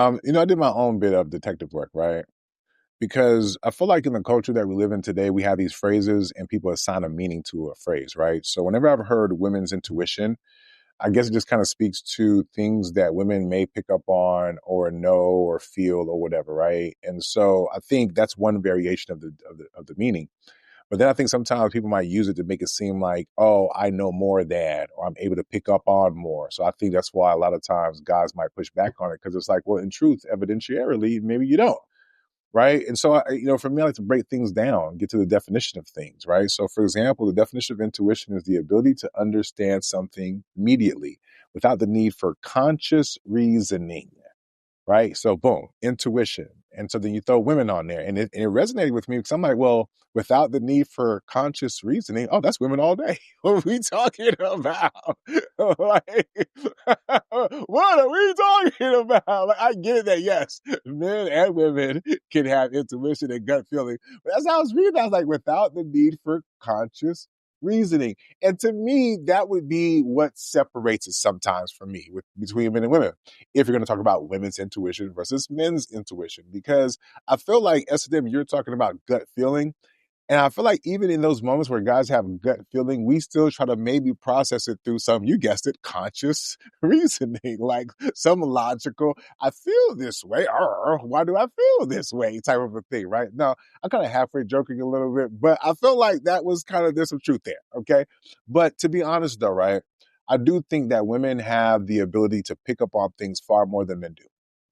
I did my own bit of detective work, right? Because I feel like in the culture that we live in today, we have these phrases and people assign a meaning to a phrase, right? So whenever I've heard women's intuition, I guess it just kind of speaks to things that women may pick up on or know or feel or whatever, right? And so I think that's one variation of the meaning. But then I think sometimes people might use it to make it seem like, oh, I know more than, or I'm able to pick up on more. So I think that's why a lot of times guys might push back on it because it's like, well, in truth, evidentiarily, maybe you don't. Right. And so, for me, I like to break things down, get to the definition of things. Right. So, for example, the definition of intuition is the ability to understand something immediately without the need for conscious reasoning, right? So boom, intuition. And so then you throw women on there. And it resonated with me because I'm like, well, without the need for conscious reasoning, oh, that's women all day. What are we talking about? Like, what are we talking about? Like, I get it that yes, men and women can have intuition and gut feeling. But as I was reading, I was like, without the need for conscious reasoning. And to me, that would be what separates it sometimes for me between men and women if you're going to talk about women's intuition versus men's intuition, because I feel like S&M, you're talking about gut feeling. And I feel like even in those moments where guys have gut feeling, we still try to maybe process it through some, you guessed it, conscious reasoning, like some logical, I feel this way, or why do I feel this way type of a thing, right? Now, I'm kind of halfway joking a little bit, but I feel like that was there's some truth there, okay? But to be honest though, right, I do think that women have the ability to pick up on things far more than men do,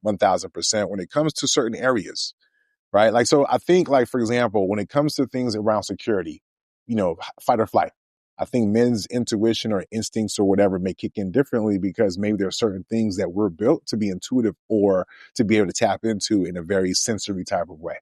1000% when it comes to certain areas, right? Like, so I think, like, for example, when it comes to things around security, fight or flight, I think men's intuition or instincts or whatever may kick in differently because maybe there are certain things that we're built to be intuitive or to be able to tap into in a very sensory type of way,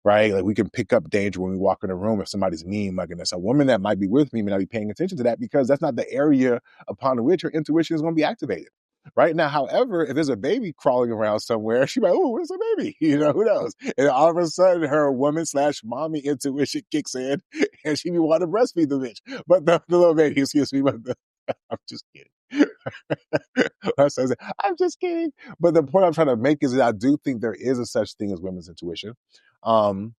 right? Like we can pick up danger when we walk in a room if somebody's mean mugging us. A woman that might be with me may not be paying attention to that because that's not the area upon which her intuition is going to be activated. Right now, however, if there's a baby crawling around somewhere, she's like, "Oh, where's the baby?" Who knows? And all of a sudden, her woman slash mommy intuition kicks in, and she be wanting to breastfeed the bitch. But the little baby, excuse me, but I'm just kidding. I'm just kidding. But the point I'm trying to make is that I do think there is a such thing as women's intuition. Um,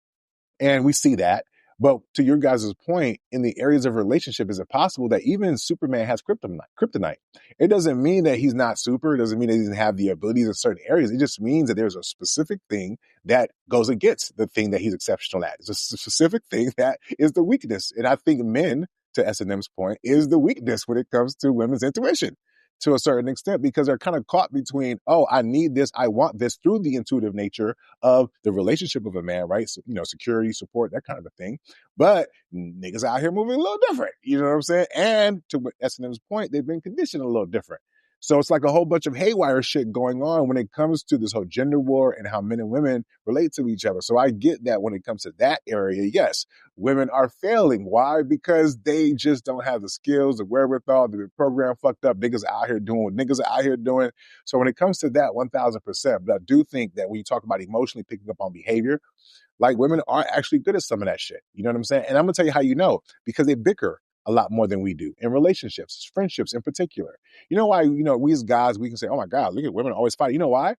and we see that. But to your guys' point, in the areas of relationship, is it possible that even Superman has kryptonite? It doesn't mean that he's not super. It doesn't mean that he doesn't have the abilities in certain areas. It just means that there's a specific thing that goes against the thing that he's exceptional at. It's a specific thing that is the weakness. And I think men, to S&M's point, is the weakness when it comes to women's intuition to a certain extent because they're kind of caught between, oh, I need this, I want this through the intuitive nature of the relationship of a man, right? So, security, support, that kind of a thing. But niggas out here moving a little different. You know what I'm saying? And to S&M's point, they've been conditioned a little different. So it's like a whole bunch of haywire shit going on when it comes to this whole gender war and how men and women relate to each other. So I get that when it comes to that area, yes, women are failing. Why? Because they just don't have the skills, the wherewithal, the program fucked up. Niggas out here doing what niggas are out here doing. So when it comes to that, 1000%, but I do think that when you talk about emotionally picking up on behavior, like women are actually good at some of that shit. You know what I'm saying? And I'm gonna tell you how you know, because they bicker a lot more than we do in relationships, friendships in particular. You know why, we as guys, we can say, oh my God, look at women always fight. You know why?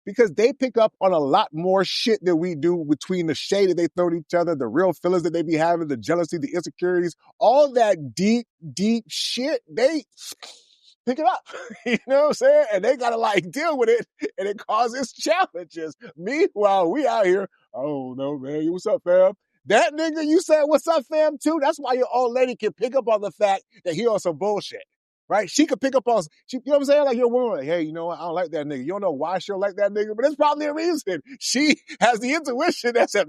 Because they pick up on a lot more shit than we do between the shade that they throw at each other, the real feelings that they be having, the jealousy, the insecurities, all that deep, deep shit, they pick it up. You know what I'm saying? And they gotta deal with it, and it causes challenges. Meanwhile, we out here, oh no, man, what's up, fam? That nigga you said what's up, fam, too? That's why your old lady can pick up on the fact that he on some bullshit. Right? She could pick up on, you know what I'm saying? Like your woman, like, hey, you know what? I don't like that nigga. You don't know why she don't like that nigga, but there's probably a reason. She has the intuition that said,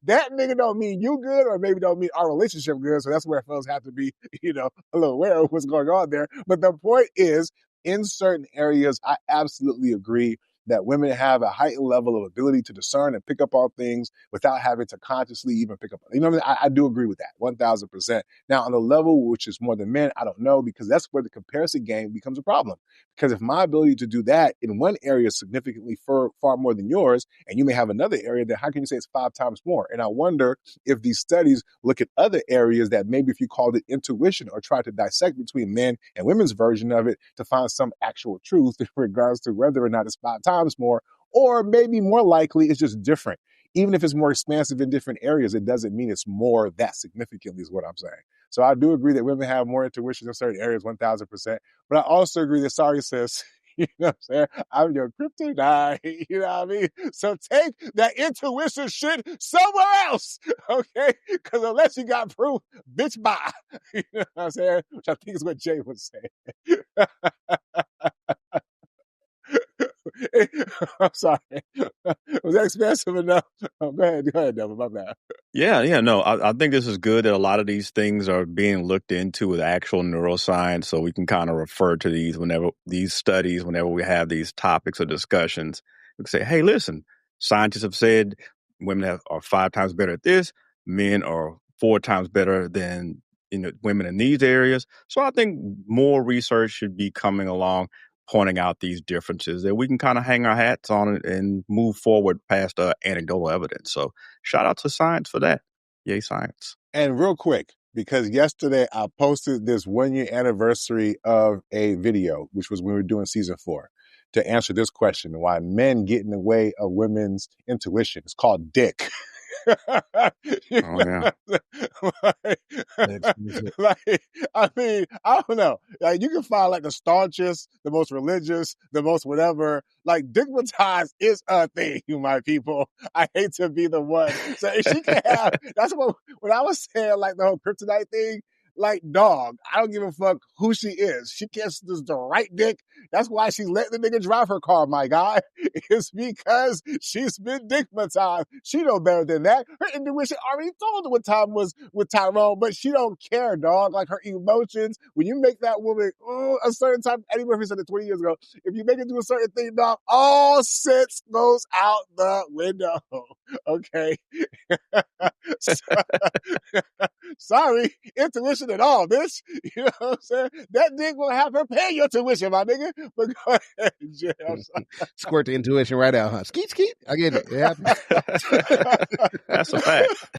that nigga don't mean you good, or maybe don't mean our relationship good. So that's where fellas have to be, a little aware of what's going on there. But the point is, in certain areas, I absolutely agree that women have a heightened level of ability to discern and pick up on things without having to consciously even pick up. You know what I mean? I do agree with that, 1000%. Now, on the level which is more than men, I don't know, because that's where the comparison game becomes a problem. Because if my ability to do that in one area is significantly far more than yours, and you may have another area, then how can you say it's 5 times more? And I wonder if these studies look at other areas that maybe if you called it intuition or tried to dissect between men and women's version of it to find some actual truth in regards to whether or not it's 5 times more or maybe more likely it's just different. Even if it's more expansive in different areas, it doesn't mean it's more that significantly, is what I'm saying. So I do agree that women have more intuition in certain areas, 1000%. But I also agree that, sorry, sis, you know what I'm saying? I'm your kryptonite, you know what I mean? So take that intuition shit somewhere else, okay? Because unless you got proof, bitch, bye. You know what I'm saying? Which I think is what Jay was saying. I'm sorry. Was that expensive enough? Oh, go ahead, Devin. My bad. Yeah, no, I think this is good that a lot of these things are being looked into with actual neuroscience, so we can kind of refer to these studies, whenever we have these topics or discussions. We can say, hey, listen, scientists have said women are 5 times better at this, men are 4 times better than women in these areas. So I think more research should be coming along, pointing out these differences that we can kind of hang our hats on and move forward past anecdotal evidence. So shout out to science for that. Yay, science. And real quick, because yesterday I posted this 1-year anniversary of a video, which was when we were doing season 4, to answer this question: why men get in the way of women's intuition. It's called dick. Oh, yeah. like, I mean, I don't know. Like, you can find like the staunchest, the most religious, the most whatever. Like, digmatized is a thing, my people. I hate to be the one. So if she can have, that's what when I was saying like the whole kryptonite thing. Like, dog, I don't give a fuck who she is. She gets the right dick. That's why she's letting the nigga drive her car, my guy. It's because she's been dickmatized. She know better than that. Her intuition already told her what time was with Tyrone, but she don't care, dog. Like, her emotions, when you make that woman a certain time, Eddie Murphy said it 20 years ago, if you make it do a certain thing, dog, all sense goes out the window. Okay? Sorry, intuition at all, bitch. You know what I'm saying? That dick will have her pay your tuition, my nigga. But go ahead, Jay. Squirt the intuition right out, huh? Skeet, skeet. I get it. It happens. That's a fact.